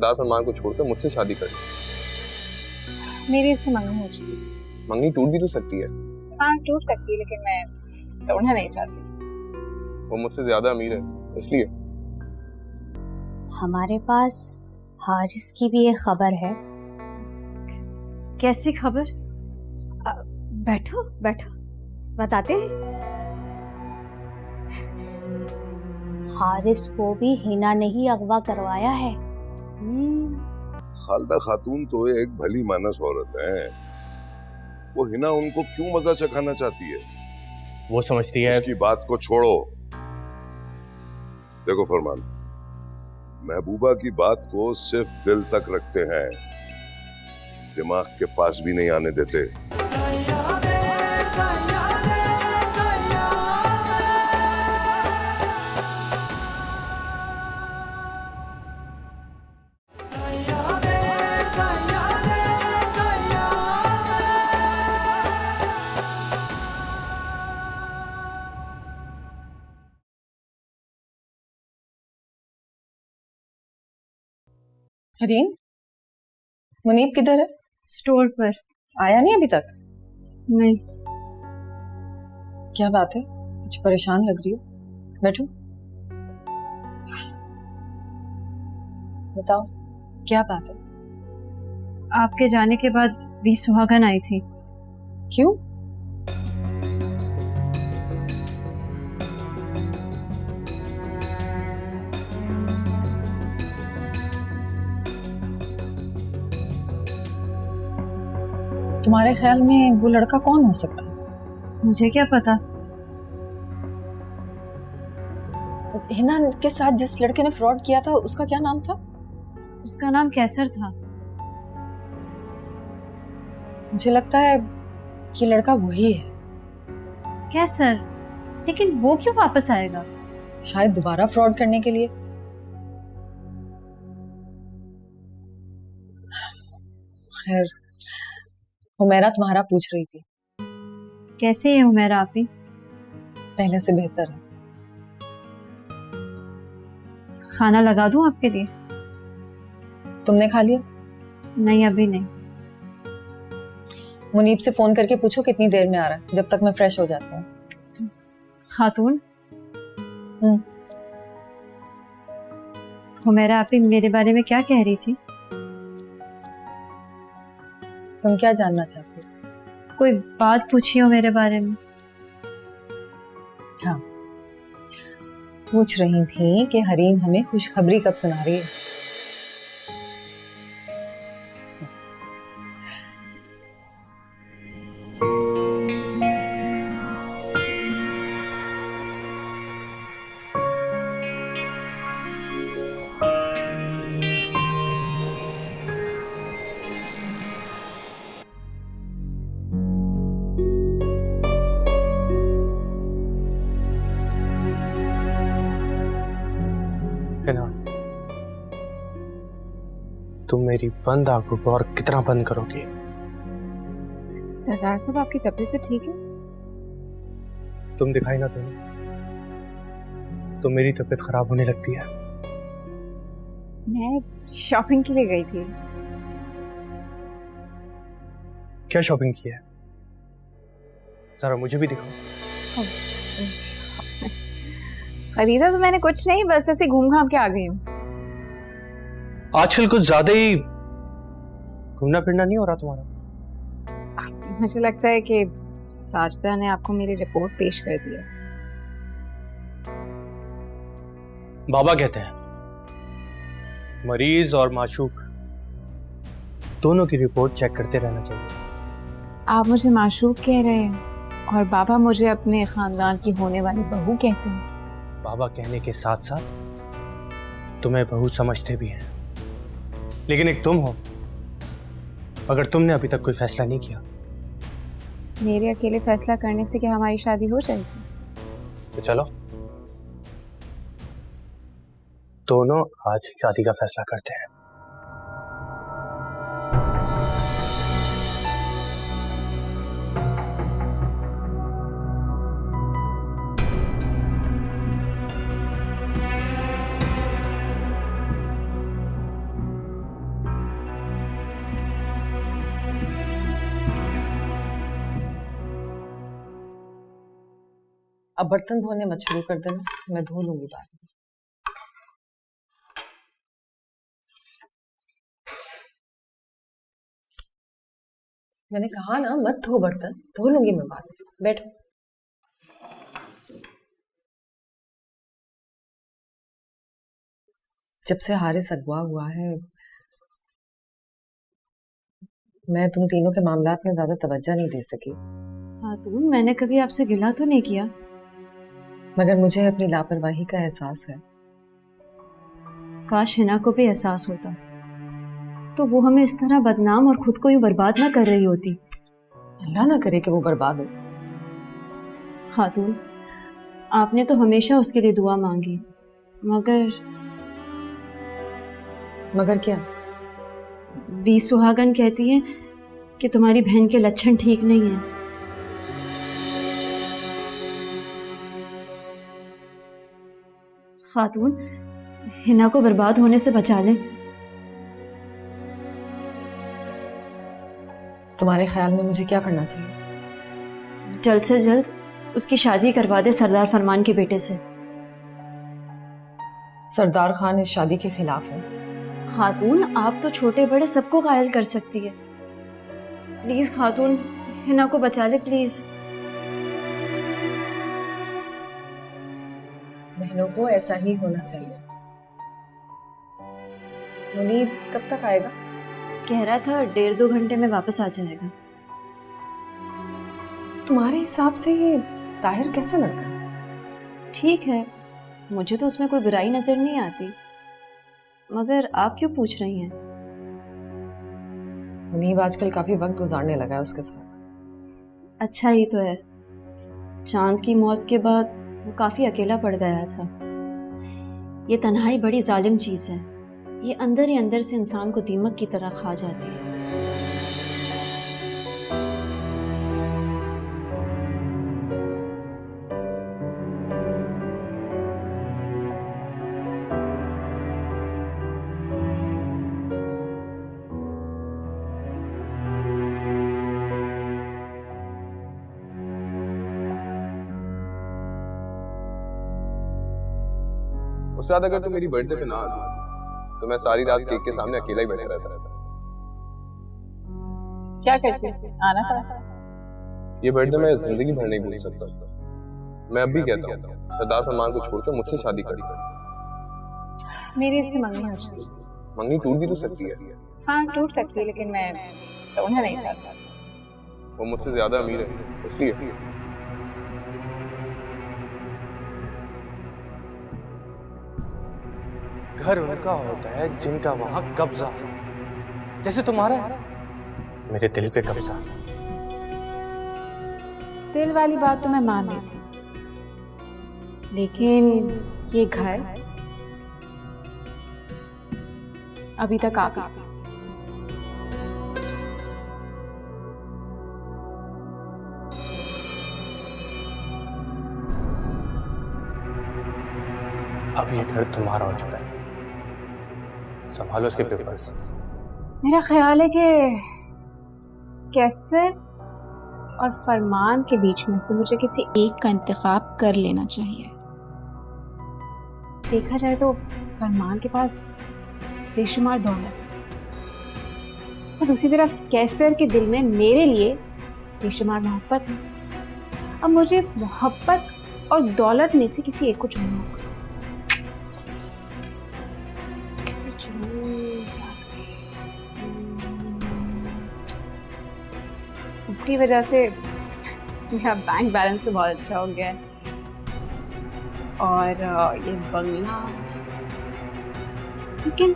सरदार फरमान को छोड़कर मुझसे शादी कर ली। मेरी उससे मंगनी हो चुकी। मंगनी टूट भी तो सकती है। हाँ टूट सकती है, लेकिन मैं तोड़ना नहीं चाहती। वो मुझसे ज्यादा अमीर है इसलिए। हमारे पास हारिस की भी एक खबर है। कैसी खबर? बैठो बैठो, बताते हैं। हारिस को भी हिना ने ही अगवा करवाया है। खालदा खातून तो एक भली मानस औरत है, वो हिना उनको क्यों मजा चखाना चाहती है? वो समझती है। उसकी बात को छोड़ो। देखो फरमान, महबूबा की बात को सिर्फ दिल तक रखते हैं, दिमाग के पास भी नहीं आने देते। हरीम, मुनीब किधर है? स्टोर पर। आया नहीं अभी तक? नहीं। क्या बात है, कुछ परेशान लग रही हो? बैठो, बताओ क्या बात है? आपके जाने के बाद भी सुहागन आई थी। क्यों? तुम्हारे ख्याल में वो लड़का कौन हो सकता है? मुझे क्या पता। हिना के साथ जिस लड़के ने फ्रॉड किया था उसका क्या नाम था? उसका नाम कैसर था। मुझे लगता है ये लड़का वही है। कैसर? लेकिन वो क्यों वापस आएगा? शायद दोबारा फ्रॉड करने के लिए। खैर, हुमैरा तुम्हारा पूछ रही थी। कैसे है हुमैरा आपी? पहले से बेहतर है। खाना लगा दूं आपके लिए? तुमने खा लिया? नहीं अभी नहीं। मुनीब से फोन करके पूछो कितनी देर में आ रहा है, जब तक मैं फ्रेश हो जाती हूँ। खातून, हुमैरा आपी मेरे बारे में क्या कह रही थी? तुम क्या जानना चाहती हो? कोई बात पूछी हो मेरे बारे में? हाँ, पूछ रही थी कि हरीम हमें खुशखबरी कब सुना रही है। तुम मेरी बंद आंखों को और कितना बंद करोगी? सरदार साहब, आपकी तबीयत तो ठीक है? तुम दिखाई ना तुम्हें, तो मेरी तबीयत खराब होने लगती है। मैं शॉपिंग के लिए गई थी। क्या शॉपिंग की है? जरा मुझे भी दिखाओ। खरीदा तो मैंने कुछ नहीं, बस ऐसे घूम घाम के आ गई हूँ। आजकल कुछ ज्यादा ही घूमना फिरना नहीं हो रहा तुम्हारा? मुझे लगता है कि साजदा ने आपको मेरी रिपोर्ट पेश कर दी है। बाबा कहते हैं मरीज और माशूक दोनों की रिपोर्ट चेक करते रहना चाहिए। आप मुझे माशूक कह रहे हैं और बाबा मुझे अपने खानदान की होने वाली बहू कहते हैं। बाबा कहने के साथ साथ तुम्हें बहू समझते भी हैं, लेकिन एक तुम हो। अगर तुमने अभी तक कोई फैसला नहीं किया, मेरे अकेले फैसला करने से क्या हमारी शादी हो जाएगी? तो चलो दोनों आज शादी का फैसला करते हैं। अब बर्तन धोने मत शुरू कर देना, मैं धो लूंगी बाद में। मैंने कहा ना मत धो बर्तन, धो लूंगी मैं बाद में। बैठो। जब से हारिस अगवा हुआ है मैं तुम तीनों के मामलात में ज्यादा तवज्जो नहीं दे सकी। खातून, मैंने कभी आपसे गिला तो नहीं किया, मगर मुझे अपनी लापरवाही का एहसास है। काश हिना को भी एहसास होता तो वो हमें इस तरह बदनाम और खुद को यूं बर्बाद ना कर रही होती। अल्लाह ना करे कि वो बर्बाद हो। खातून, आपने तो हमेशा उसके लिए दुआ मांगी, मगर क्या? बी सुहागन कहती है कि तुम्हारी बहन के लक्षण ठीक नहीं है। खातून, हिना को बर्बाद होने से बचा लें। तुम्हारे ख्याल में मुझे क्या करना चाहिए? जल्द से जल्द उसकी शादी करवा दे सरदार फरमान के बेटे से। सरदार खान इस शादी के खिलाफ है। खातून, आप तो छोटे बड़े सबको घायल कर सकती है। प्लीज खातून, हिना को बचा ले प्लीज। बहनों को ऐसा ही होना चाहिए। मुनीब कब तक आएगा? कह रहा था 1.5-2 घंटे में वापस आ जाएगा। तुम्हारे हिसाब से ये ताहिर कैसा लड़का है? ठीक है, मुझे तो उसमें कोई बुराई नजर नहीं आती, मगर आप क्यों पूछ रही हैं? मुनीब आजकल काफी वक्त गुजारने लगा है उसके साथ। अच्छा ही तो है। चांद की मौत के बाद वो काफी अकेला पड़ गया था। ये तन्हाई बड़ी जालिम चीज है, ये अंदर ही अंदर से इंसान को दीमक की तरह खा जाती है। उस्ताद, अगर तुम मेरी बर्थडे पे ना आती तो मैं सारी रात केक के सामने अकेला ही बैठा रहता। क्या करते आना पड़ा। ये बर्थडे मैं जिंदगी भर नहीं भूल सकता। मैं अब भी कहता हूँ सरदार फरमान को छोड़कर मुझसे शादी कर। मेरी उससे मंगनी हो चुकी। मंगनी टूट भी तो सकती है। हाँ टूट सकती है, लेकिन मैं तो उन्हें नहीं चाहता। वो मुझसे ज्यादा अमीर है इसलिए। घर उनका होता है जिनका वहां कब्जा, जैसे तुम्हारा मेरे दिल पे कब्जा। दिल वाली बात तो मैं मान ली थी, लेकिन ये घर अभी तक आप ही। अब ये घर तुम्हारा हो चुका है, संभालो उसके पेपर्स। मेरा ख्याल है कि कैसर और फरमान के बीच में से मुझे किसी एक का इंतखाब कर लेना चाहिए। देखा जाए तो फरमान के पास बेशुमार दौलत है और दूसरी तरफ कैसर के दिल में मेरे लिए बेशुमार मोहब्बत है। अब मुझे मोहब्बत और दौलत में से किसी एक को चुनना होगा। उसकी वजह से मेरा बैंक बैलेंस तो बहुत अच्छा हो गया है और ये बंगला, लेकिन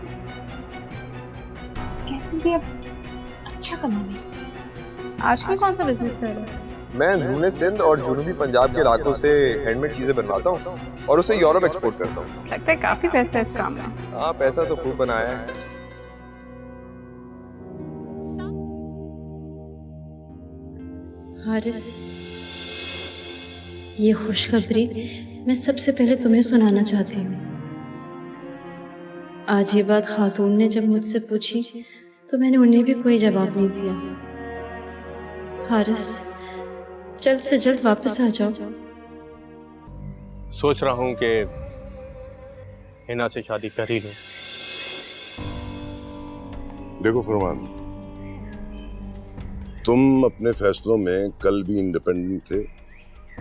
कैसे भी अब अच्छा कमाने। आजकल कौन सा बिजनेस कर रहे हो? मैं अंदरूनी सिंध और जुनूबी पंजाब के इलाकों से हैंडमेड चीजें बनवाता हूँ और उसे यूरोप एक्सपोर्ट करता हूँ। लगता है काफी पैसा है इस काम में। हाँ, पैसा तो खूब बनाया है। हारिस, ये खुशखबरी मैं सबसे पहले तुम्हें सुनाना चाहती हूँ। आज ये बात खातून ने जब मुझसे पूछी तो मैंने उन्हें भी कोई जवाब नहीं दिया। हारिस, जल्द से जल्द वापस आ जाओ। सोच रहा हूं कि हिना से शादी कर ही लूं। देखो फरमान, तुम अपने फैसलों में कल भी इंडिपेंडेंट थे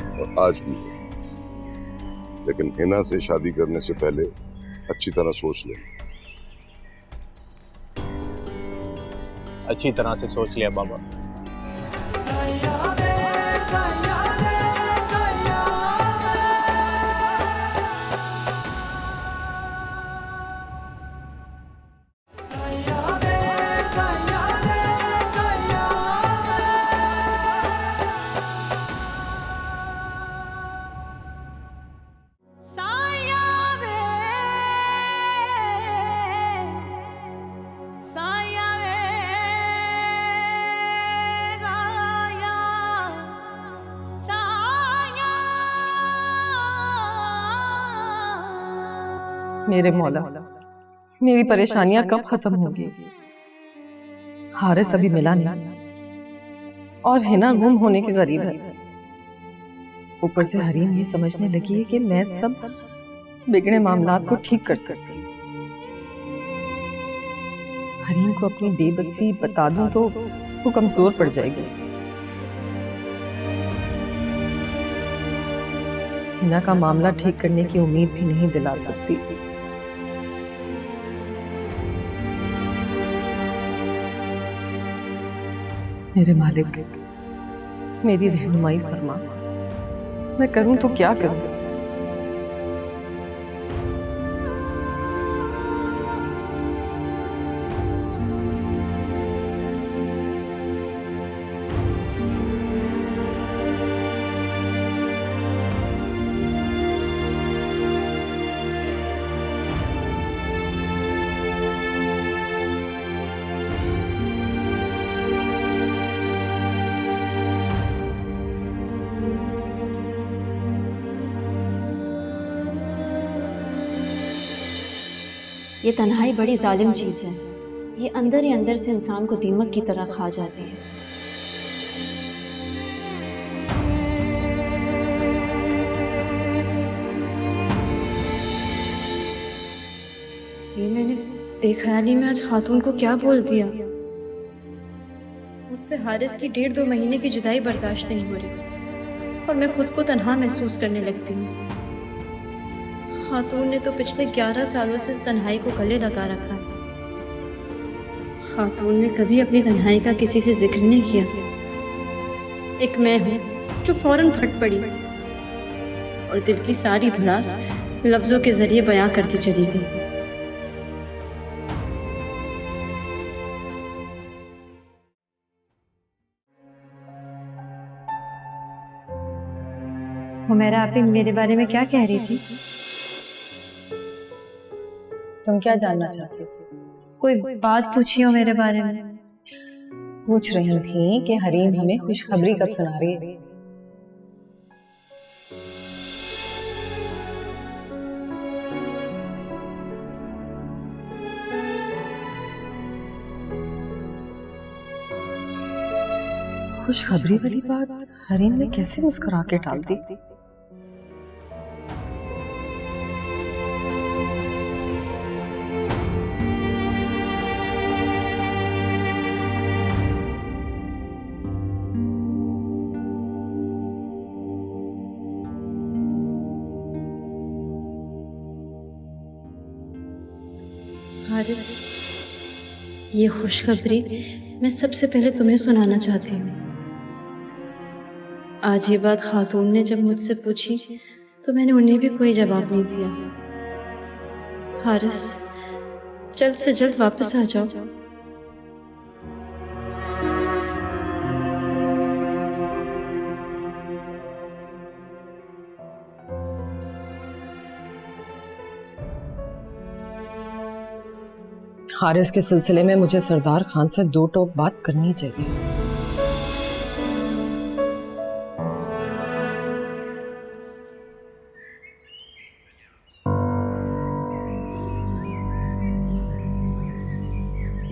और आज भी हो, लेकिन हिना से शादी करने से पहले अच्छी तरह सोच लेना। अच्छी तरह से सोच लिया बाबा। मेरे मौला, मेरी परेशानियां कब खत्म होंगी? हारिस अभी मिला नहीं और हिना गुम होने के करीब है। ऊपर से हरीम ये समझने लगी है कि मैं सब बिगड़े मामलात को ठीक कर सकती। हरीम को अपनी बेबसी बता दूं तो वो कमजोर पड़ जाएगी। हिना का मामला ठीक करने की उम्मीद भी नहीं दिला सकती। मेरे मालिक, मेरी रहनुमाई फरमा, मैं करूं तो क्या करूं? ये तन्हाई बड़ी जालिम चीज़ है। ये अंदर ही अंदर से इंसान को दीमक की तरह खा जाती है। ये मैंने बेख्याली में आज खातून को क्या बोल दिया। मुझसे हारिस की 1.5-2 महीने की जुदाई बर्दाश्त नहीं हो रही और मैं खुद को तन्हा महसूस करने लगती हूँ। खातून ने तो पिछले 11 सालों से इस तन्हाई को गले लगा रखा है। खातून ने कभी अपनी तन्हाई का किसी से जिक्र नहीं किया। एक मैं हूँ जो फौरन फट पड़ी और दिल की सारी भड़ास लफ्जों के जरिए बयां करती चली गई। हुमैरा, आप मेरे बारे में क्या कह रही थी? तुम क्या जानना चाहती थी? कोई बात पूछी हो मेरे बारे में? पूछ रही थी कि हरीम हमें खुशखबरी कब सुना रही है। खुशखबरी वाली बात हरीम ने कैसे मुस्कुरा के टाल दी? हारिस, ये खुशखबरी मैं सबसे पहले तुम्हें सुनाना चाहती हूँ। आज ये बात खातून ने जब मुझसे पूछी तो मैंने उन्हें भी कोई जवाब नहीं दिया। हारिस, जल्द से जल्द वापस आ जाओ। हारिस के सिलसिले में मुझे सरदार खान से 2 टोक बात करनी चाहिए।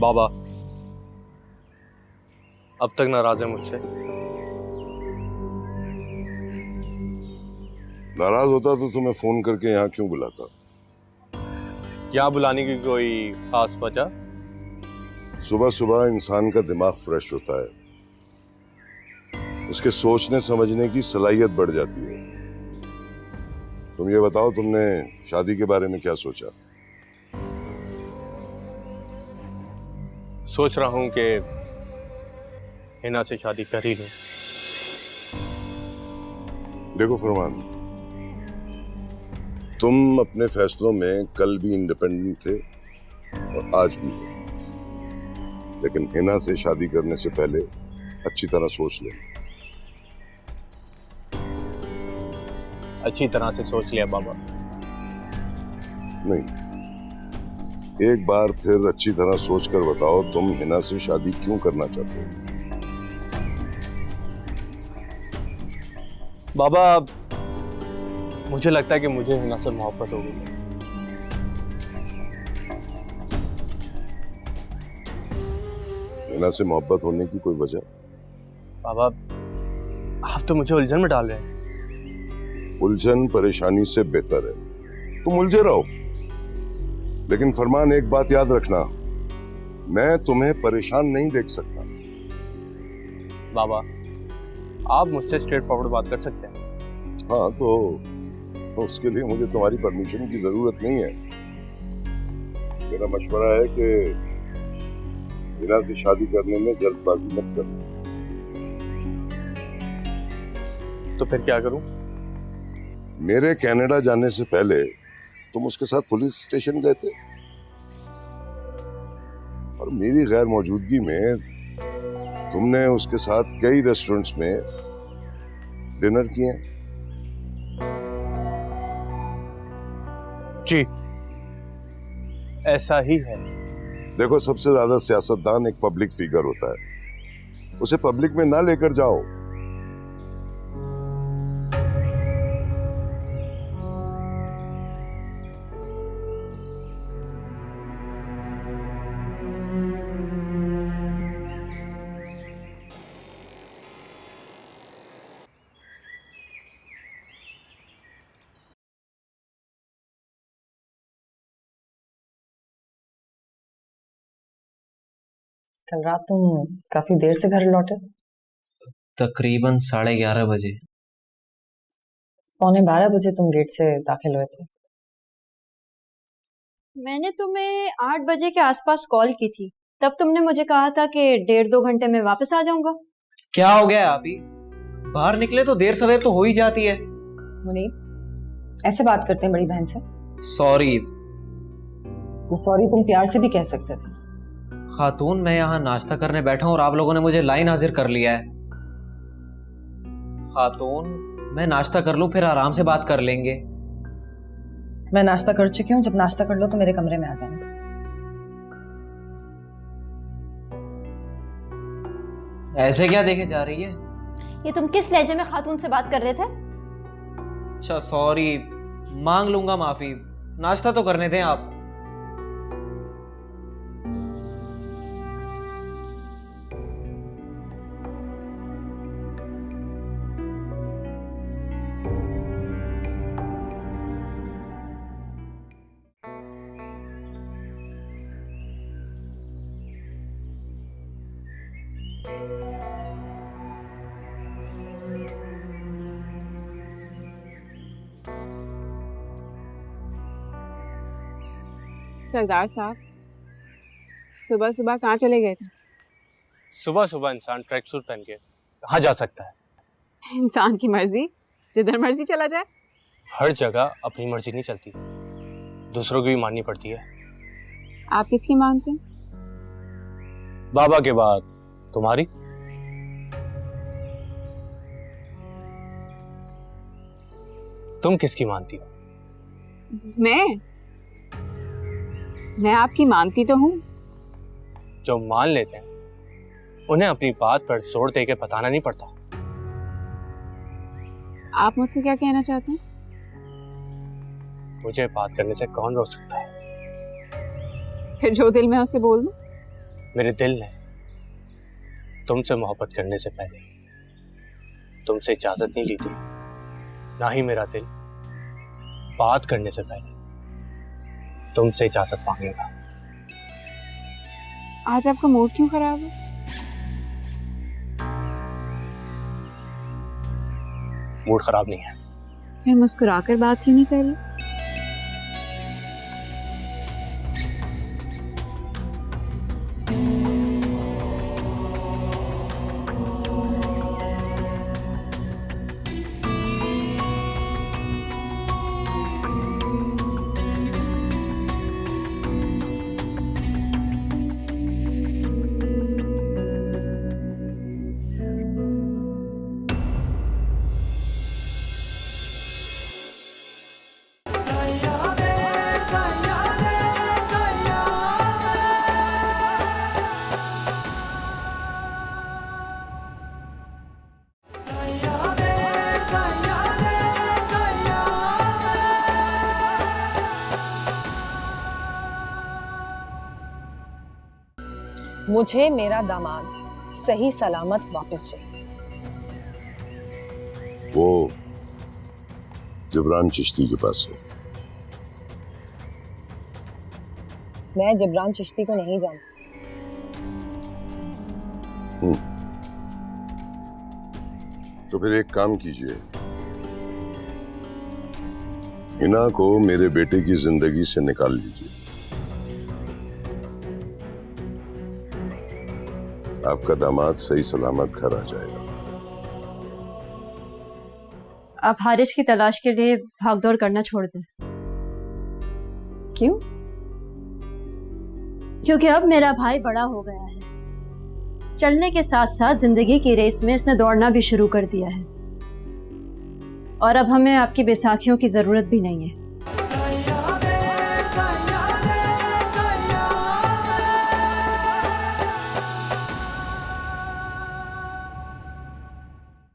बाबा अब तक नाराज है मुझसे? नाराज होता तो तुम्हें फोन करके यहाँ क्यों बुलाता? यहाँ बुलाने की कोई खास वजह? सुबह सुबह इंसान का दिमाग फ्रेश होता है, उसके सोचने समझने की सलाहियत बढ़ जाती है। तुम ये बताओ, तुमने शादी के बारे में क्या सोचा? सोच रहा हूं कि हिना से शादी कर ही लूं। देखो फरमान, तुम अपने फैसलों में कल भी इंडिपेंडेंट थे और आज भी हो, लेकिन हिना से शादी करने से पहले अच्छी तरह सोच लेना। अच्छी तरह से सोच लिया बाबा। नहीं, एक बार फिर अच्छी तरह सोचकर बताओ, तुम हिना से शादी क्यों करना चाहते हो? बाबा, मुझे लगता है कि मुझे हिना से मोहब्बत हो गई है। हिना से मोहब्बत होने की कोई वजह? बाबा, आप तो मुझे उलझन में डाल रहे हैं। उलझन परेशानी से बेहतर है, तुम उलझे रहो। लेकिन फरमान, एक बात याद रखना, मैं तुम्हें परेशान नहीं देख सकता। बाबा, आप मुझसे स्ट्रेट फॉरवर्ड बात कर सकते हैं। हाँ, तो उसके लिए मुझे तुम्हारी परमिशन की जरूरत नहीं है। मेरा मशवरा है कि हिना से शादी करने में जल्दबाजी मत करो। तो फिर क्या करूं? मेरे कनाडा जाने से पहले तुम उसके साथ पुलिस स्टेशन गए थे और मेरी गैर मौजूदगी में तुमने उसके साथ कई रेस्टोरेंट्स में डिनर किए। जी, ऐसा ही है। देखो, सबसे ज्यादा सियासतदान एक पब्लिक फिगर होता है, उसे पब्लिक में ना लेकर जाओ। कल रात तुम काफी देर से घर लौटे? तकरीबन 11:30 बजे। 11:45 बजे तुम गेट से दाखिल हुए थे। मैंने तुम्हें 8 बजे के आसपास कॉल की थी, तब तुमने मुझे कहा था कि 1.5-2 घंटे में वापस आ जाऊंगा। क्या हो गया अभी? बाहर निकले तो देर सवेर तो हो ही जाती है। मुनीब, ऐसे बात करते हैं बड़ी बहन से? सॉरी। तो सॉरी तुम प्यार से भी कह सकते थे। खातून, मैं यहाँ नाश्ता करने बैठा हूँ और आप लोगों ने मुझे लाइन हाजिर कर लिया है। खातून, मैं नाश्ता कर लूं, फिर आराम से बात कर लेंगे। मैं नाश्ता कर चुकी हूँ, जब नाश्ता कर लो तो मेरे कमरे में आ जाना। ऐसे क्या देखे जा रही है? ये तुम किस लहजे में खातून से बात कर रहे थे? अच्छा सॉरी, मांग लूंगा माफी। नाश्ता तो करने दें आप। सरदार साहब, सुबह सुबह कहाँ चले गए थे? सुबह सुबह इंसान ट्रैक सूट पहन के कहाँ जा सकता है? इंसान की मर्जी, जिधर मर्जी चला जाए। हर जगह अपनी मर्जी नहीं चलती, दूसरों की भी माननी पड़ती है। आप किसकी मानते हैं? बाबा के बाद तुम्हारी। तुम किसकी मानती हो? मैं आपकी मानती तो हूँ। जो मान लेते हैं उन्हें अपनी बात पर जोर देके बताना नहीं पड़ता। आप मुझसे क्या कहना चाहते हैं? मुझे बात करने से कौन रोक सकता है? फिर जो दिल में है उसे बोल दो। मेरे दिल ने तुमसे मोहब्बत करने से पहले तुमसे इजाजत नहीं ली थी, ना ही मेरा दिल बात करने से पहले तुमसे इजाजत मांगेगा। आज आपका मूड क्यों खराब है? मूड खराब नहीं है। फिर मुस्कुराकर बात क्यों नहीं कर रही? मुझे मेरा दामाद सही सलामत वापस चाहिए। वो जबरान चिश्ती के पास है। मैं जबरान चिश्ती को नहीं जानती। तो फिर एक काम कीजिए, हिना को मेरे बेटे की जिंदगी से निकाल लीजिए। आपका दामाद सही सलामत घर आ जाएगा। आप हारिस की तलाश के लिए भागदौड़ करना छोड़ दें। क्यों? क्योंकि अब मेरा भाई बड़ा हो गया है। चलने के साथ साथ जिंदगी की रेस में इसने दौड़ना भी शुरू कर दिया है। और अब हमें आपकी बैसाखियों की जरूरत भी नहीं है।